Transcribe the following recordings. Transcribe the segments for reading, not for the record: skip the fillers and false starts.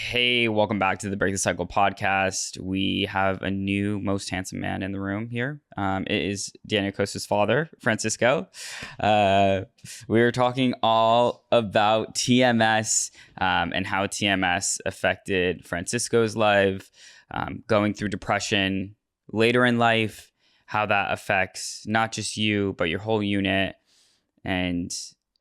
Hey, welcome back to the Break the Cycle podcast. We have a new most handsome man in the room here. It is Daniel Costa's father, Francisco. We were talking all about TMS and how TMS affected Francisco's life, going through depression later in life, how that affects not just you, but your whole unit, and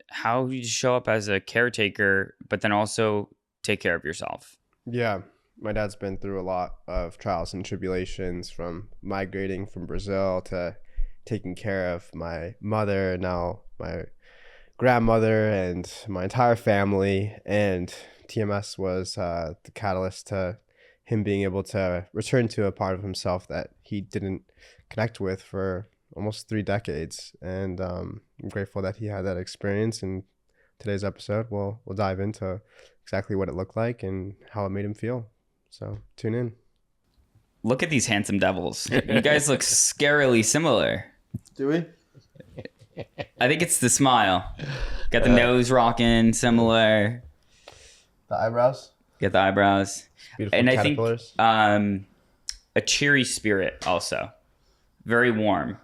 how you show up as a caretaker, but then also take care of yourself. Yeah, my dad's been through a lot of trials and tribulations, from migrating from Brazil to taking care of my mother, now my grandmother, and my entire family. And TMS was the catalyst to him being able to return to a part of himself that he didn't connect with for almost 3 decades. And I'm grateful that he had that experience. And today's episode, we'll dive into exactly what it looked like and how it made him feel. So tune in. Look at these handsome devils. You guys look scarily similar. Do we? I think it's the smile. Got the nose rocking, similar. The eyebrows? Got the eyebrows. Beautiful and caterpillars. I think a cheery spirit also. Very warm.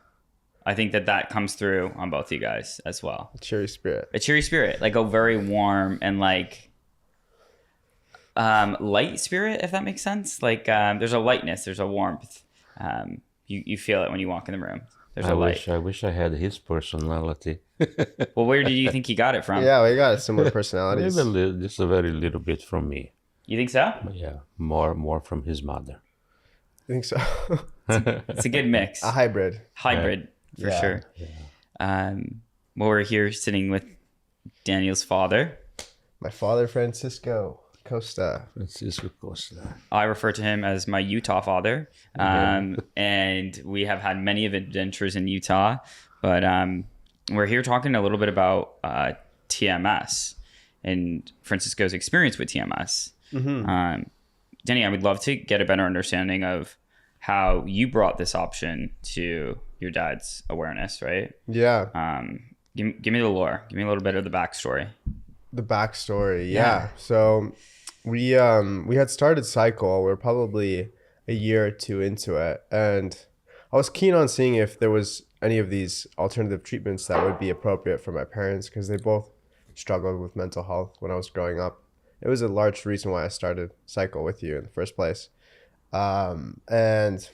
I think that comes through on both you guys as well. A cheery spirit. A cheery spirit. Like a very warm and like light spirit, if that makes sense. Like there's a lightness, there's a warmth. You feel it when you walk in the room. There's a light. I wish I had his personality. Well, where do you think you got it from? Yeah, we got similar personalities. Just a very little bit from me. You think so? But yeah, more from his mother. I think so. It's a good mix. A hybrid. Hybrid, for Yeah. sure. Yeah. Well, we're here sitting with Daniel's father. My father, Francisco Costa. Francisco Costa. I refer to him as my Utah father. And we have had many adventures in Utah. But we're here talking a little bit about TMS and Francisco's experience with TMS. Mm-hmm. Danny, I would love to get a better understanding of how you brought this option to your dad's awareness, right? Yeah. Give me the lore. Give me a little bit of the backstory. The backstory. Yeah. So we had started Psycle. We were probably a year or two into it. And I was keen on seeing if there was any of these alternative treatments that would be appropriate for my parents, because they both struggled with mental health when I was growing up. It was a large reason why I started Psycle with you in the first place. And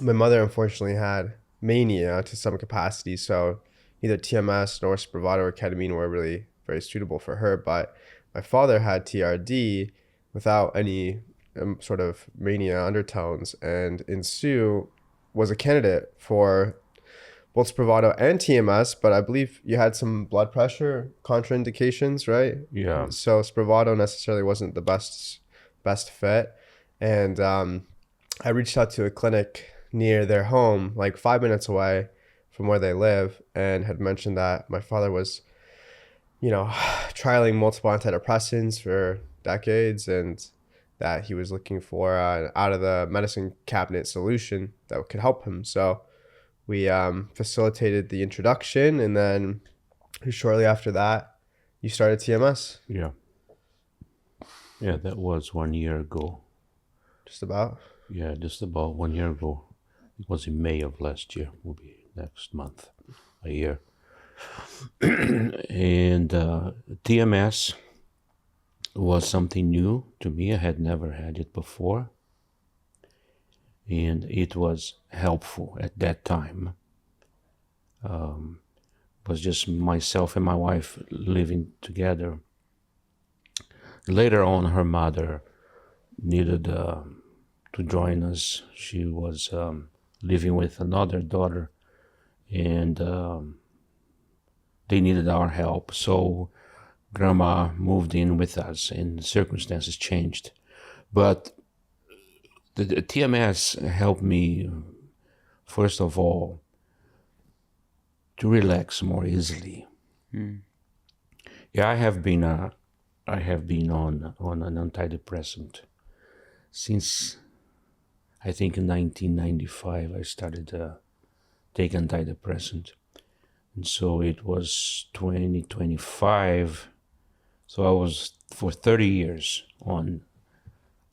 my mother unfortunately had mania to some capacity, so neither TMS nor Spravato or ketamine were really very suitable for her. But my father had TRD without any sort of mania undertones, and in Sue was a candidate for both Spravato and TMS, but I believe you had some blood pressure contraindications, right? Yeah. So Spravato necessarily wasn't the best fit. And I reached out to a clinic near their home, like 5 minutes away from where they live, and had mentioned that my father was, trialing multiple antidepressants for decades, and that he was looking for an out of the medicine cabinet solution that could help him. So we facilitated the introduction, and then shortly after that, you started TMS. Yeah. Yeah, that was 1 year ago. Just about. Yeah, just about 1 year ago. It was in May of last year. Will be next month, a year. And TMS was something new to me. I had never had it before. And it was helpful at that time. It was just myself and my wife living together. Later on, her mother needed to join us. She was living with another daughter, and they needed our help. So Grandma moved in with us, and circumstances changed. But the TMS helped me, first of all, to relax more easily. Yeah, I have been on an antidepressant since, I think, in 1995. I started to take antidepressant, and so it was 2025. So I was for 30 years on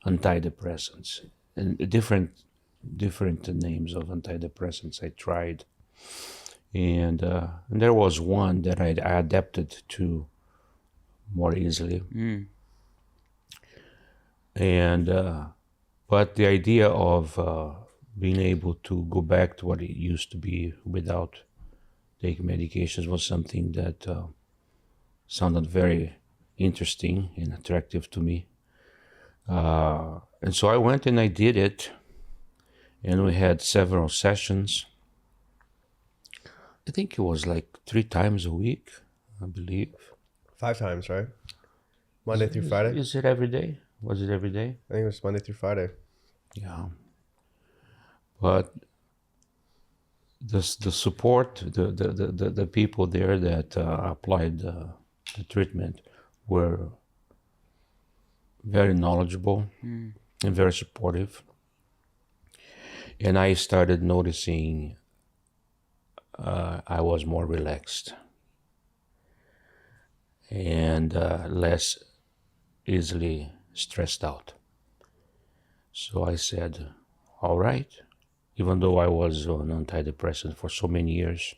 antidepressants and different names of antidepressants I tried. And there was one that I adapted to more easily. And but the idea of being able to go back to what it used to be without taking medications was something that sounded very interesting and attractive to me. And so I went and I did it, and we had several sessions. I think it was like 3 times a week, I believe. 5 times, right? Monday through Friday? Is it every day? Was it every day? I think it was Monday through Friday. Yeah. But the support, the people there that applied the treatment were very knowledgeable and very supportive. And I started noticing I was more relaxed and less easily stressed out. So I said, all right, even though I was on antidepressant for so many years,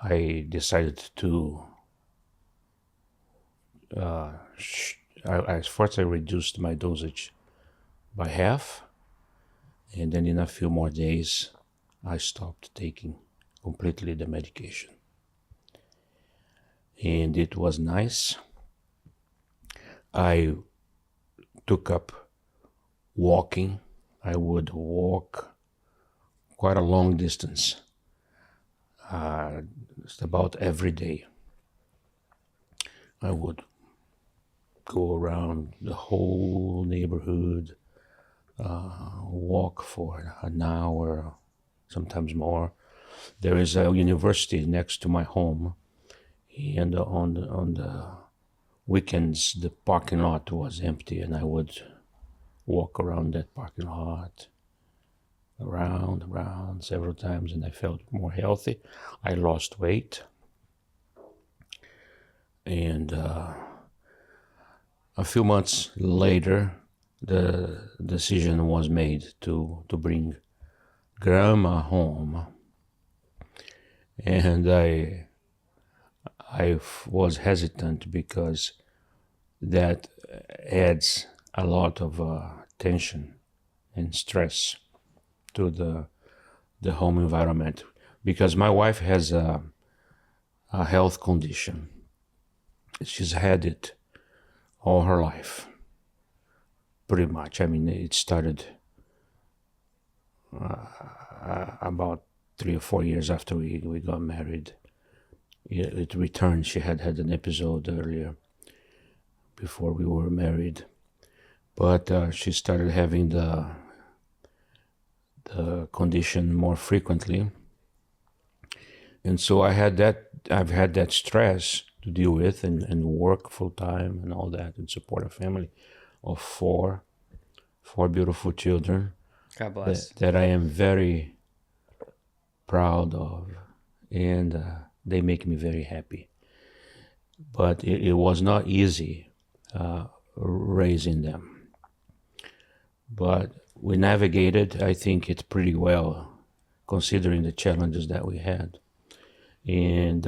I decided to, first I reduced my dosage by half, and then in a few more days, I stopped taking completely the medication. And it was nice. I took up walking. I would walk quite a long distance, just about every day. I would go around the whole neighborhood, walk for an hour, sometimes more. There is a university next to my home, and on the weekends the parking lot was empty, and I would walk around that parking lot, around several times, and I felt more healthy. I lost weight, and a few months later, the decision was made to bring Grandma home, and I was hesitant because that adds a lot of tension and stress to the home environment, because my wife has a health condition. She's had it all her life, pretty much. I mean, it started about 3 or 4 years after we got married. It returned. She had an episode earlier before we were married, but she started having the condition more frequently, and so I've had that stress to deal with, and work full time and all that, and support a family of four beautiful children. God bless. That I am very proud of, and they make me very happy. But it was not easy raising them. But we navigated, I think, it pretty well, considering the challenges that we had. And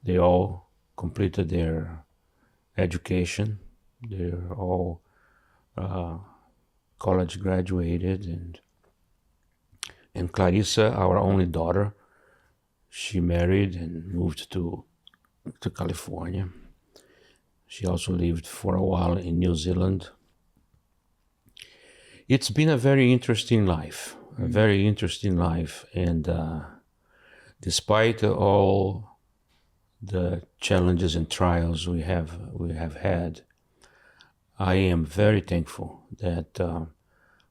they all completed their education. They're all college graduated, and Clarissa, our only daughter, she married and moved to California. She also lived for a while in New Zealand. It's been a very interesting life, and despite all the challenges and trials we have had, I am very thankful that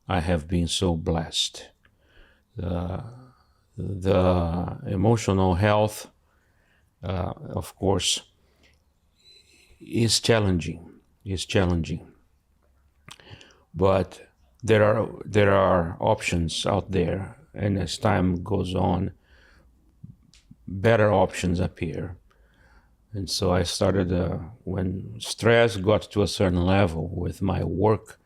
I have been so blessed. The emotional health, of course, is challenging. But there are options out there, and as time goes on, better options appear. And so I started, when stress got to a certain level with my work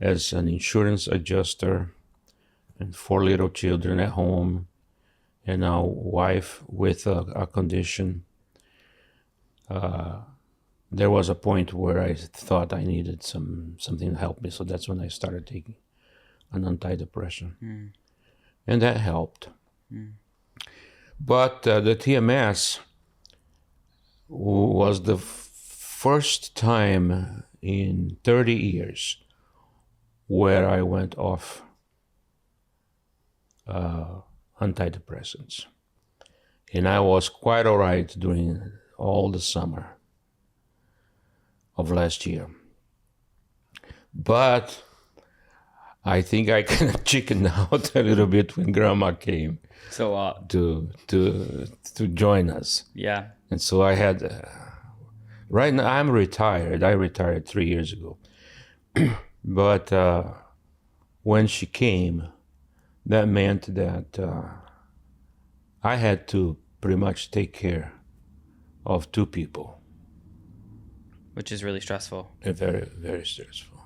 as an insurance adjuster and 4 little children at home, and a wife with a condition. There was a point where I thought I needed something to help me, so that's when I started taking an antidepressant, and that helped. But the TMS was the first time in 30 years where I went off antidepressants. And I was quite all right during all the summer of last year. But I think I kind of chickened out a little bit when Grandma came to join us. Yeah. And so I had, right now I'm retired. I retired 3 years ago. But when she came, that meant that I had to pretty much take care of 2 people. Which is really stressful. Very, very stressful.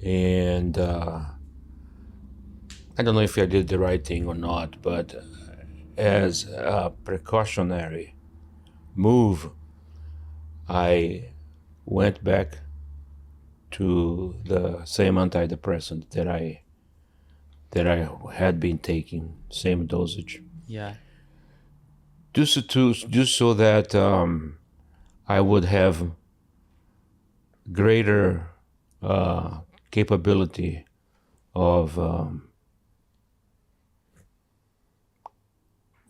And I don't know if I did the right thing or not, but as a precautionary move, I went back to the same antidepressant that I had been taking, same dosage. Yeah. Just so that I would have greater capability of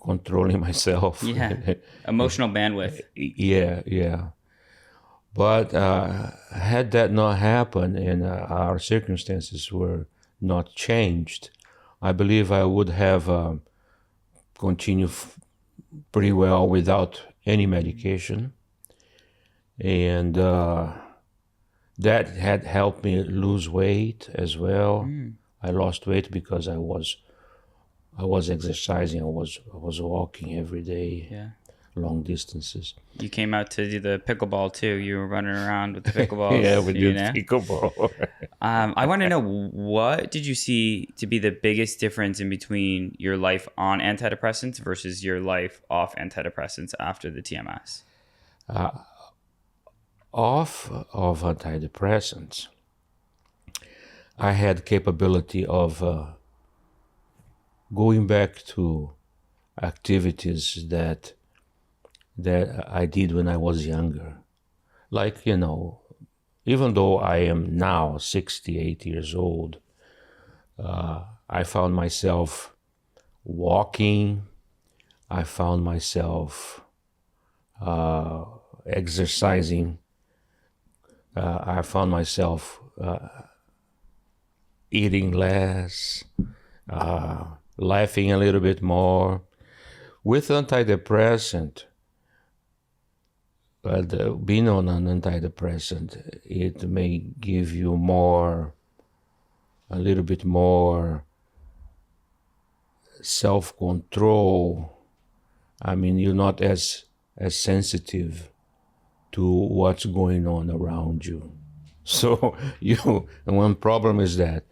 controlling myself. Yeah. Emotional bandwidth. Yeah. But had that not happened and our circumstances were not changed, I believe I would have continued pretty well without any medication. And that had helped me lose weight as well. I lost weight because I was exercising. I was walking every day. Yeah. Long distances. You came out to do the pickleball too. You were running around with the pickleballs. Yeah, we did pickleball. I want to know, what did you see to be the biggest difference in between your life on antidepressants versus your life off antidepressants after the TMS? Off of antidepressants, I had capability of going back to activities that I did when I was younger. Like, even though I am now 68 years old, I found myself walking. I found myself exercising. I found myself eating less, laughing a little bit more. With antidepressant, being on an antidepressant, it may give you a little bit more self-control. I mean, you're not as sensitive to what's going on around you. So and one problem is that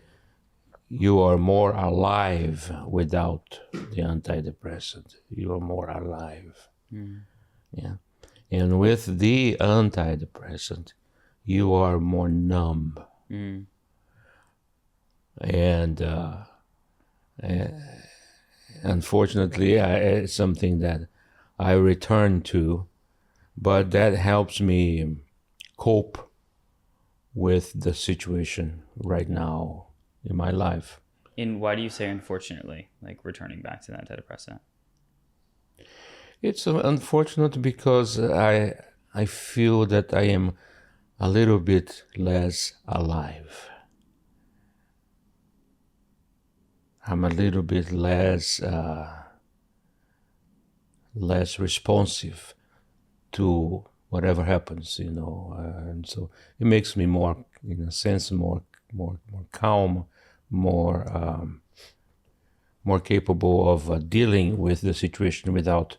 you are more alive without the antidepressant. You are more alive. Yeah. And with the antidepressant, you are more numb. And unfortunately, it's something that I return to, but that helps me cope with the situation right now in my life. And why do you say unfortunately, like returning back to the antidepressant? It's unfortunate because I feel that I am a little bit less alive. I'm a little bit less responsive to whatever happens, and so it makes me more, in a sense, more calm, more capable of dealing with the situation without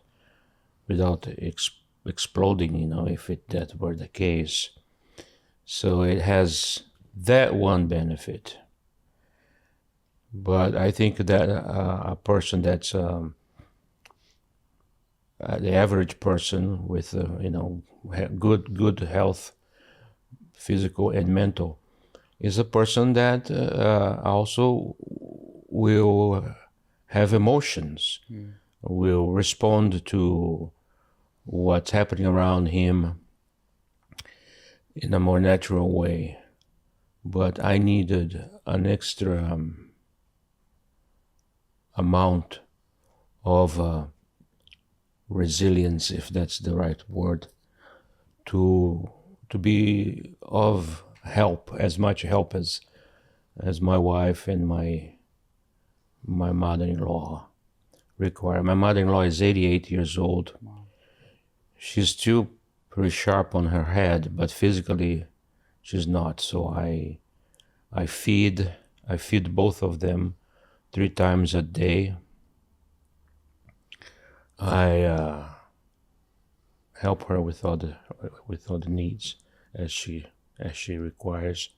exploding, if that were the case. So it has that one benefit. But I think that a person that's the average person with good health, physical and mental, is a person that also will have emotions, will respond to what's happening around him in a more natural way. But I needed an extra amount of resilience, if that's the right word, to be of help, as much help as my wife and my mother-in-law require. My mother-in-law is 88 years old. Wow. She's still pretty sharp on her head, but physically she's not. So I feed both of them 3 times a day. I help her with all the needs as she requires,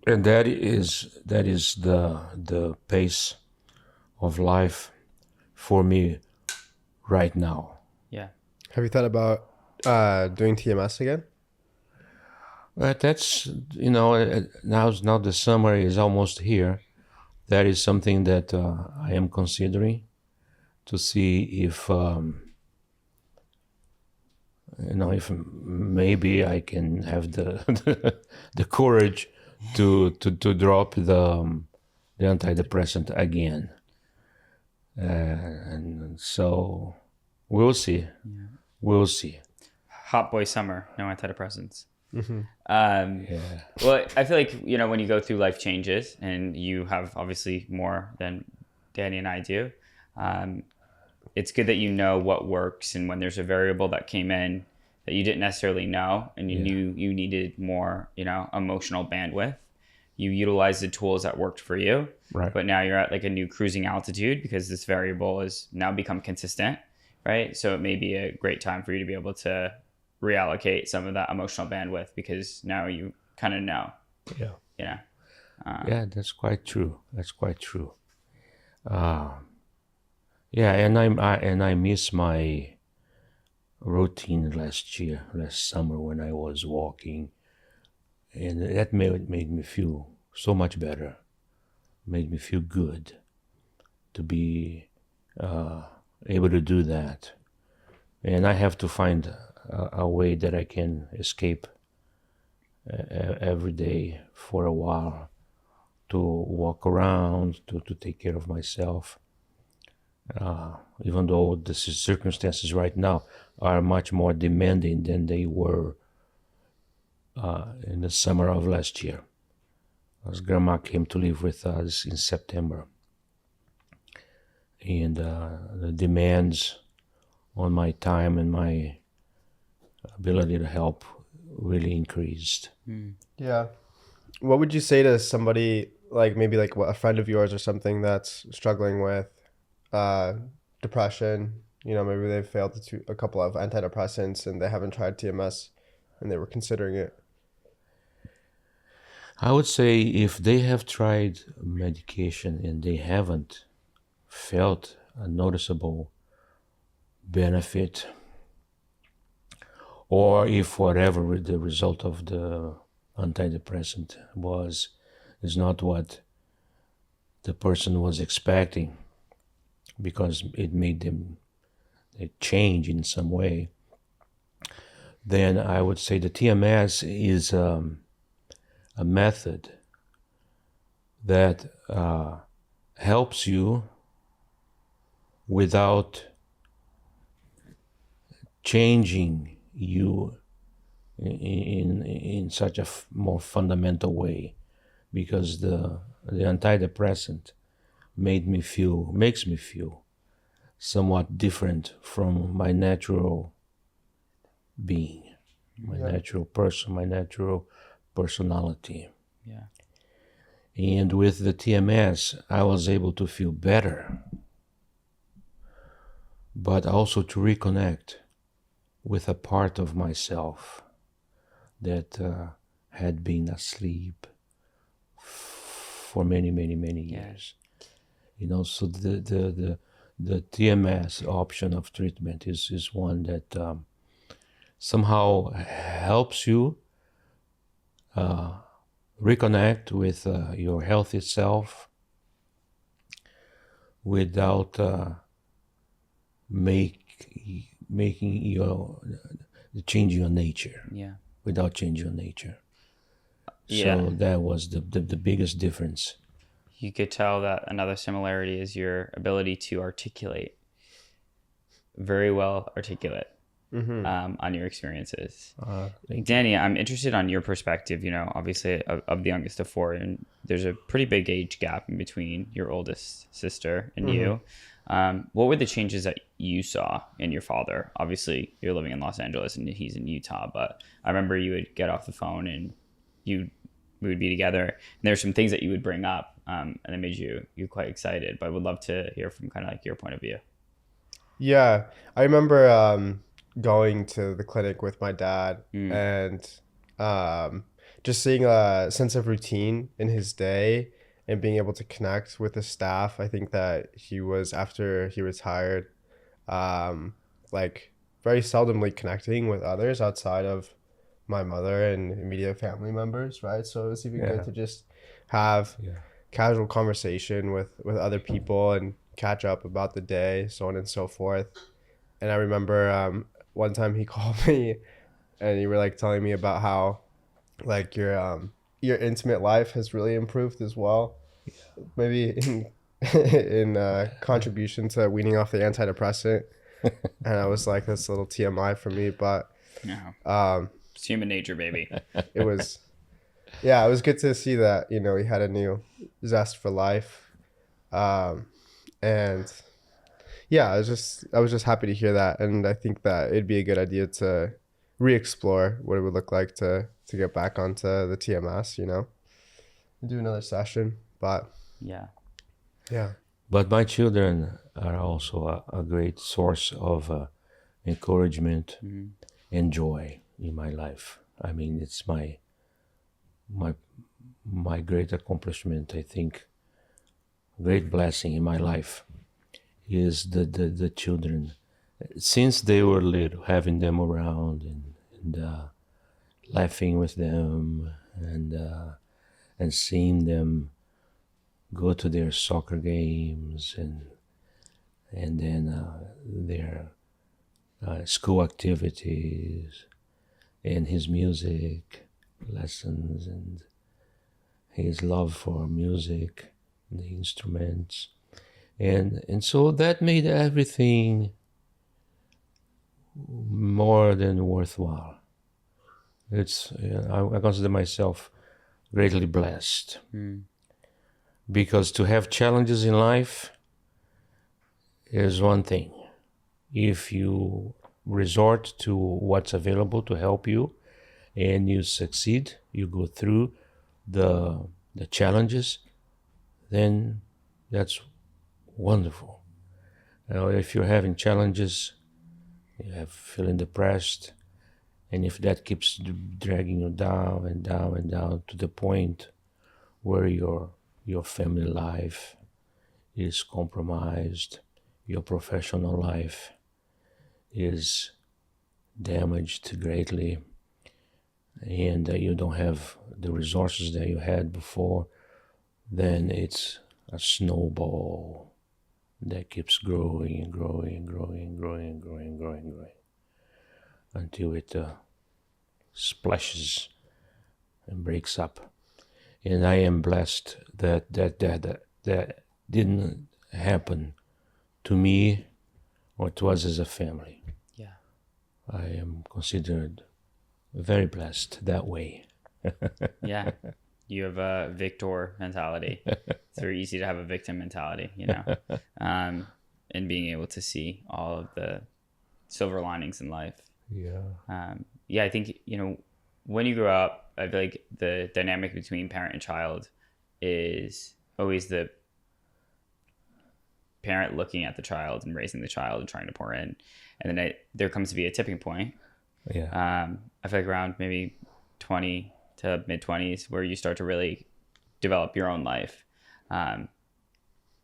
and that is the pace of life for me right now. Yeah. Have you thought about doing TMS again? But that's now the summer is almost here. That is something that I am considering, to see if if maybe I can have the the courage to drop the antidepressant again, and so we'll see. Yeah. We'll see. Hot boy summer, no antidepressants. Mm-hmm. Well, I feel like when you go through life changes, and you have obviously more than Danny and I do. It's good that you know what works, and when there's a variable that came in that you didn't necessarily know, and you knew you needed more, emotional bandwidth, you utilize the tools that worked for you. Right. But now you're at like a new cruising altitude because this variable has now become consistent, right? So it may be a great time for you to be able to reallocate some of that emotional bandwidth, because now you kind of know. Yeah. Yeah, that's quite true. Yeah, and I miss my routine last summer when I was walking, and that made me feel so much better. Made me feel good to be able to do that, and I have to find a way that I can escape every day for a while, to walk around, to take care of myself. Even though the circumstances right now are much more demanding than they were in the summer of last year. As Grandma came to live with us in September, and the demands on my time and my ability to help really increased. Yeah. What would you say to somebody, like maybe like a friend of yours or something that's struggling with depression? Maybe they've failed a couple of antidepressants and they haven't tried TMS and they were considering it. I would say if they have tried medication and they haven't felt a noticeable benefit, or if whatever the result of the antidepressant is not what the person was expecting, because it made them change in some way, then I would say the TMS is a method that helps you without changing you in such a more fundamental way, because the antidepressant makes me feel somewhat different from my natural being, my natural person, my natural personality. Yeah. And with the TMS, I was able to feel better, but also to reconnect with a part of myself that had been asleep for many, many, many years. So the TMS option of treatment is one that somehow helps you reconnect with your healthy self without making changing your nature. Yeah. Without changing your nature. Yeah. So that was the biggest difference. You could tell that another similarity is your ability to articulate, very well articulate, on your experiences. Danny, I'm interested on your perspective, obviously of the youngest of four, and there's a pretty big age gap in between your oldest sister and you. What were the changes that you saw in your father? Obviously, you're living in Los Angeles and he's in Utah, but I remember you would get off the phone and we would be together. And there's some things that you would bring up, and it made you quite excited. But I would love to hear from kind of like your point of view. Yeah, I remember going to the clinic with my dad and just seeing a sense of routine in his day and being able to connect with the staff. I think that he was, after he retired, like very seldomly connecting with others outside of my mother and immediate family members, right? So it was even good to just have casual conversation with other people and catch up about the day, so on and so forth. And I remember one time he called me and you were like telling me about how like your intimate life has really improved as well. Maybe in contribution to weaning off the antidepressant. And I was like, that's a little TMI for me, but it's human nature, baby. It was good to see that, he had a new zest for life. And yeah, I was just happy to hear that. And I think that it'd be a good idea to re-explore what it would look like to get back onto the TMS, do another session. But yeah. But my children are also a great source of encouragement and joy in my life. I mean, it's my great accomplishment, I think. Great blessing in my life is the children. Since they were little, having them around and laughing with them and seeing them go to their soccer games and then their school activities and his music lessons and his love for music, the instruments, and so that made everything more than worthwhile. It's I consider myself greatly blessed. Because to have challenges in life is one thing. If you resort to what's available to help you and you succeed, you go through the challenges, then that's wonderful. If you're having challenges, you're feeling depressed, and if that keeps dragging you down and down and down to the point where your family life is compromised, your professional life is damaged greatly, and you don't have the resources that you had before, then it's a snowball that keeps growing and growing and growing and growing and growing and growing and growing until it splashes and breaks up. And I am blessed that didn't happen to me or to us as a family. Yeah. I am considered very blessed that way. Yeah. You have a victor mentality. It's very easy to have a victim mentality, and being able to see all of the silver linings in life. Yeah. I think, when you grow up, I feel like the dynamic between parent and child is always the parent looking at the child and raising the child and trying to pour in. And then there comes to be a tipping point. Yeah. I feel like around maybe 20 to mid-20s where you start to really develop your own life.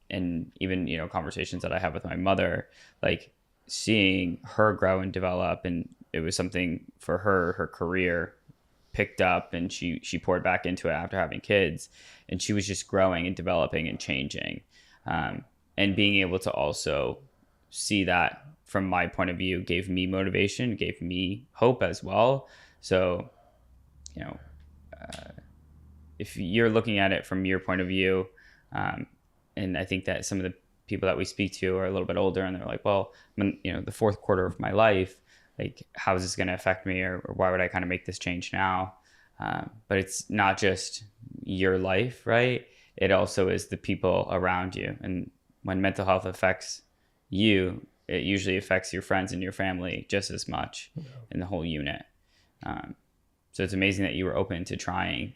And even, conversations that I have with my mother, like seeing her grow and develop, and it was something for her career picked up, and she poured back into it after having kids, and she was just growing and developing and changing. And being able to also see that from my point of view gave me motivation, gave me hope as well. So, if you're looking at it from your point of view, and I think that some of the people that we speak to are a little bit older, and they're like, well, the fourth quarter of my life, like, how is this going to affect me, or why would I kind of make this change now? But it's not just your life, right? It also is the people around you. And when mental health affects you, it usually affects your friends and your family just as much in the whole unit. So it's amazing that you were open to trying,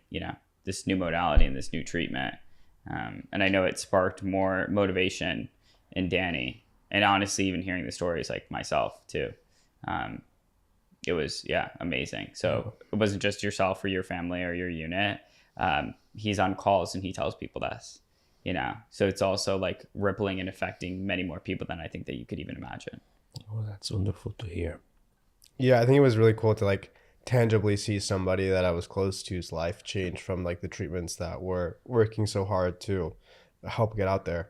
this new modality and this new treatment. And I know it sparked more motivation in Danny, and honestly, even hearing the stories like myself too. It was, amazing. So it wasn't just yourself or your family or your unit. He's on calls and he tells people this, so it's also like rippling and affecting many more people than I think that you could even imagine. Oh, that's wonderful to hear. Yeah, I think it was really cool to like tangibly see somebody that I was close to's life change from like the treatments that were working so hard to help get out there,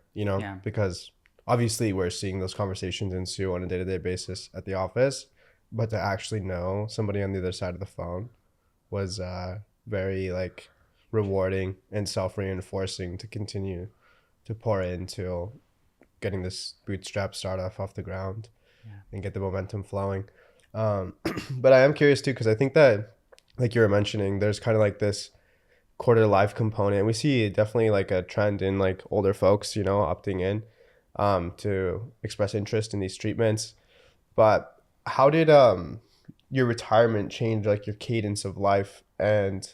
because obviously we're seeing those conversations ensue on a day-to-day basis at the office, but to actually know somebody on the other side of the phone was very like rewarding and self-reinforcing to continue to pour into getting this bootstrap startup off the ground and get the momentum flowing. But I am curious too, because I think that, like you were mentioning, there's kind of like this quarter life component. We see definitely like a trend in like older folks, opting in to express interest in these treatments. But how did your retirement change like your cadence of life and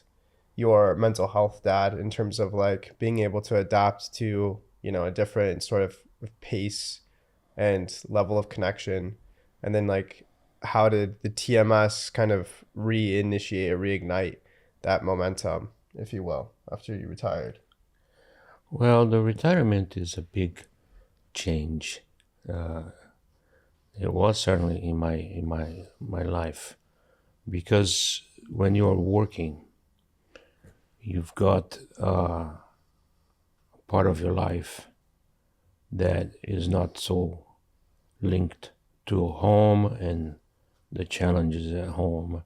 your mental health, Dad, in terms of like being able to adapt to, a different sort of pace and level of connection? And then like, how did the TMS kind of reignite that momentum, if you will, after you retired? Well, the retirement is a big change. It was certainly in my life, because when you're working, you've got a part of your life that is not so linked to home and the challenges at home.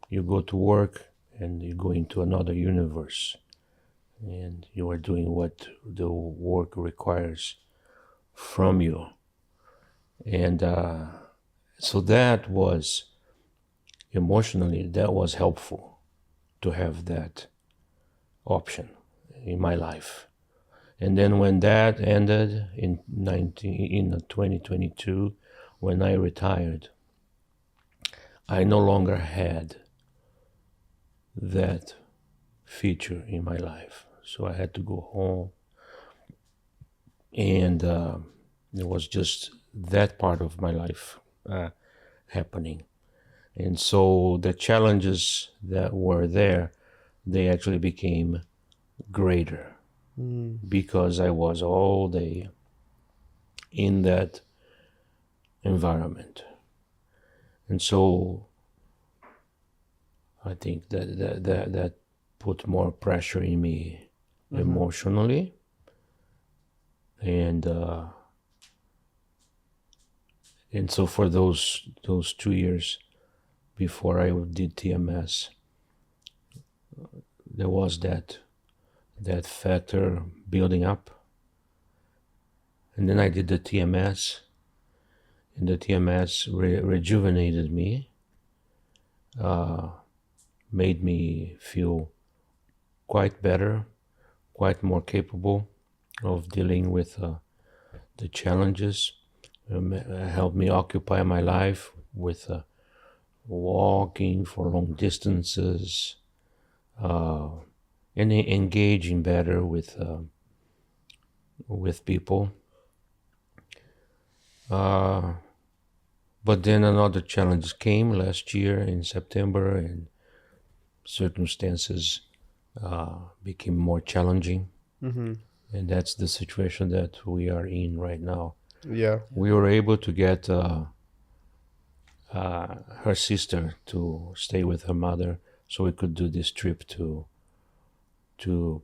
You go to work and you go into another universe, and you are doing what the work requires from you. And so that was, emotionally, that was helpful to have that option in my life. And then when that ended in 2022, when I retired, I no longer had that feature in my life. So I had to go home, and it was just that part of my life happening. And so the challenges that were there, they actually became greater because I was all day in that environment. And so I think that put more pressure in me emotionally. And so for those 2 years before I did TMS, there was that factor building up. And then I did the TMS, and the TMS rejuvenated me, made me feel quite better, quite more capable of dealing with the challenges, helped me occupy my life with walking for long distances, and engaging better with people. But then another challenge came last year in September, and circumstances became more challenging. Mm-hmm. And that's the situation that we are in right now. Yeah. We were able to get her sister to stay with her mother, so we could do this trip to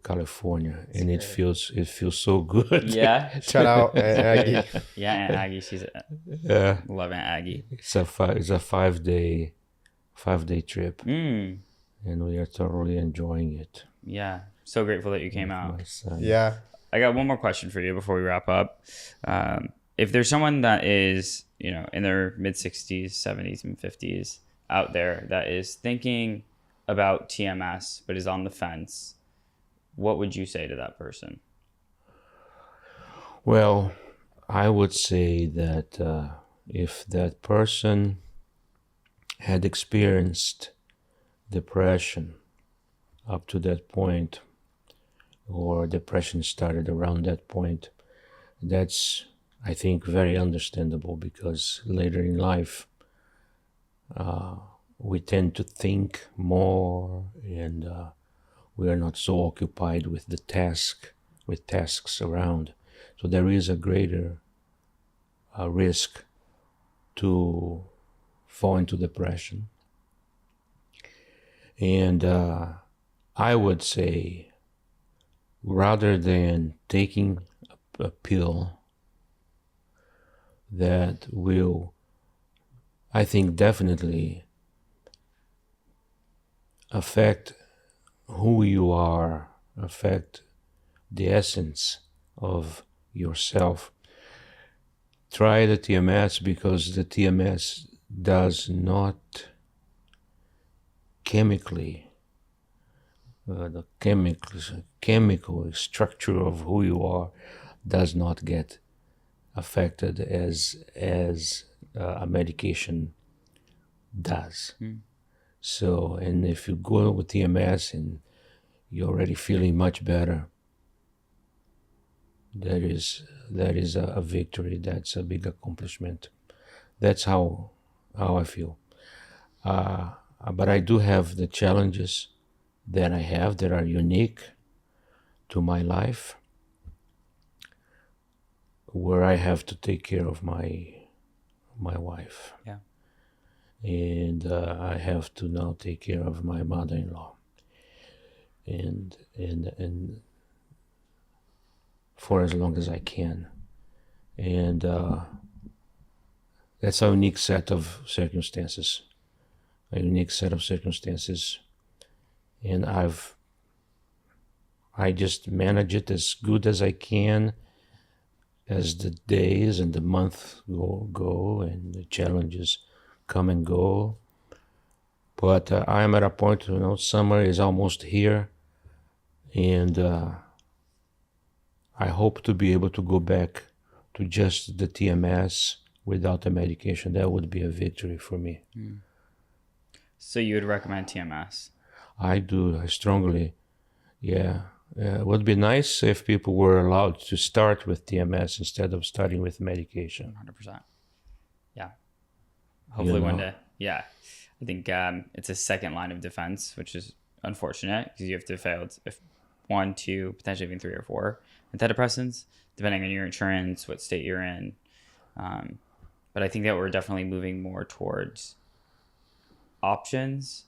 California, and it feels so good. Yeah. Shout out Aggie. Yeah, Aunt Aggie. She's Yeah, love Aunt Aggie. it's a 5-day trip, Mm. and we are thoroughly enjoying it. Yeah. So grateful that you came out. My son. Yeah. I got one more question for you before we wrap up. If there's someone that is, in their mid 60s, 70s, and 50s out there that is thinking about TMS but is on the fence, what would you say to that person? Well, I would say that if that person had experienced depression up to that point, or depression started around that point, that's, I think, very understandable, because later in life we tend to think more, and we are not so occupied with tasks around. So there is a greater risk to fall into depression. And I would say, rather than taking a pill that will, I think, definitely affect who you are, affect the essence of yourself, try the TMS, because the TMS does not chemically, the chemical structure of who you are does not get affected as a medication does. So, and if you go with TMS and you're already feeling much better, that is a victory. That's a big accomplishment. That's how I feel. But I do have the challenges that I have that are unique to my life, where I have to take care of my wife. Yeah. And I have to now take care of my mother-in-law. And for as long as I can. And that's a unique set of circumstances. And I just manage it as good as I can as the days and the months go and the challenges come and go. But I am at a point, summer is almost here, and I hope to be able to go back to just the TMS without the medication. That would be a victory for me. So you would recommend TMS? I do. I strongly, yeah. It would be nice if people were allowed to start with TMS instead of starting with medication. 100%. Yeah. Hopefully one know. day. Yeah. I think it's a second line of defense, which is unfortunate because you have to fail if 1, 2, potentially even 3 or 4 antidepressants, depending on your insurance, what state you're in. But I think that we're definitely moving more towards options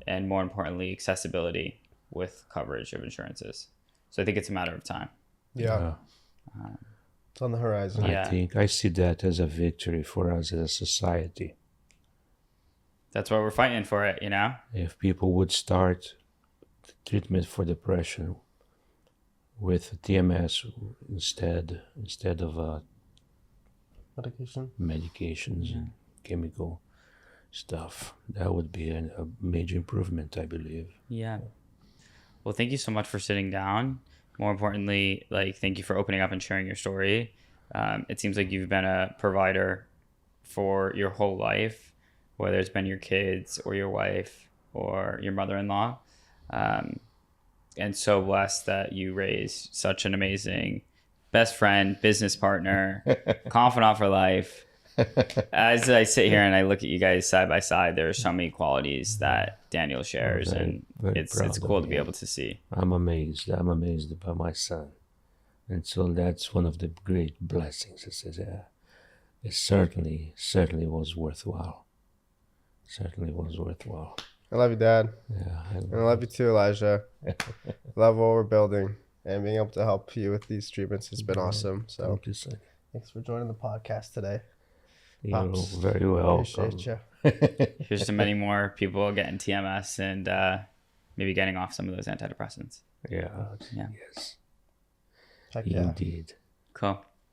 and, more importantly, accessibility with coverage of insurances. So I think it's a matter of time. Yeah. It's on the horizon. Yeah. I think I see that as a victory for us as a society. That's why we're fighting for it, If people would start treatment for depression with TMS instead of medications and chemical stuff, that would be a major improvement, I believe. Yeah. Well, thank you so much for sitting down. More importantly, thank you for opening up and sharing your story. It seems like you've been a provider for your whole life, whether it's been your kids or your wife or your mother-in-law. And so blessed that you raised such an amazing best friend, business partner, confidant for life, As I sit here and I look at you guys side by side, there are so many qualities that Daniel shares, and it's cool to be able to see. I'm amazed. I'm amazed by my son, and so that's one of the great blessings. It certainly was worthwhile. Certainly was worthwhile. I love you, Dad. Yeah, And I love you too, Elijah. Love what we're building, and being able to help you with these treatments has been awesome. So thank you, son. thanks for joining the podcast today. You're Pops. very welcome. Appreciate you. Here's to many more people getting TMS and maybe getting off some of those antidepressants. Yeah. Yeah. Yes. Heck yeah. Indeed. Cool.